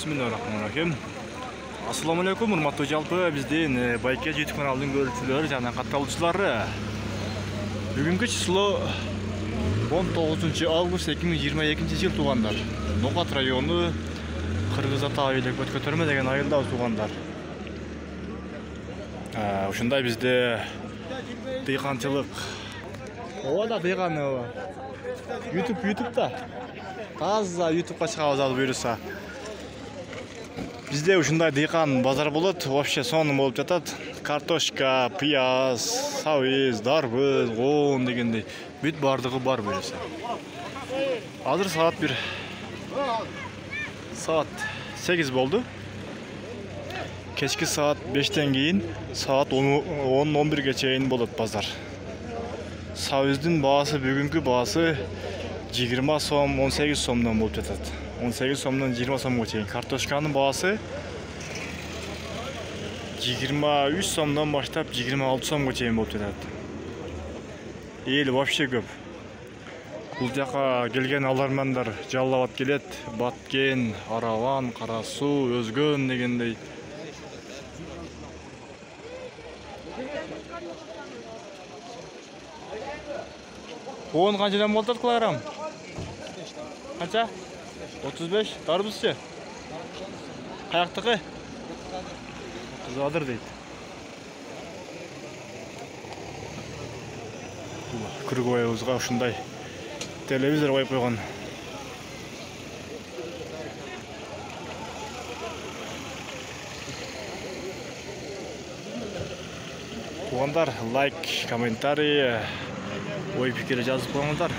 Bismillahirrahmanirrahim. Assalamu alaikum, урматтуу жалпы биздин Байке YouTube каналынын көрүүчүлөрү жана катталуучулары. Бүгүнкү число 19 август 2022 жыл туугандар. Ноғат району Кыргыз Ата айылы көткөтөрмө деген айылда туугандар. Ушундай бизде дыйканчылык. Ооба да дыйкан YouTube-да. Таза YouTube'га чыгабыз буюрса. Bizde ушундай дыйкан базар болот, вообще сонун болуп жатат. Картошка, пияз, сабыз, дарбыз, коон дегендей бүт бардыгы бар буюрса. Азыр саат 8 болду. Кечки саат 5тен кийин саат 10-11ге чейин болот базар. Сабыздын баасы бүгүнкү баасы 20 сом, 18 сомдон болуп жатат. 18 сомдон 20 сомго чейин. Картошканын баасы 23 сомдон баштап 26 сомго чейин болуп жатат. Эл вообще көп. Бул жака келген алармандар жаллап келет. Баткен, Араван, Кара суу, Өзгөн дегендей. Он канчадан болот килограмм? Канча? 35, дарбызчы? Каяктыкы? 30 адыр дейт. Кыргыбайыбызга ушундай телевизор коюп койгон. Туугандар, лайк, комментарий, ой пикир жазып коюңуздар.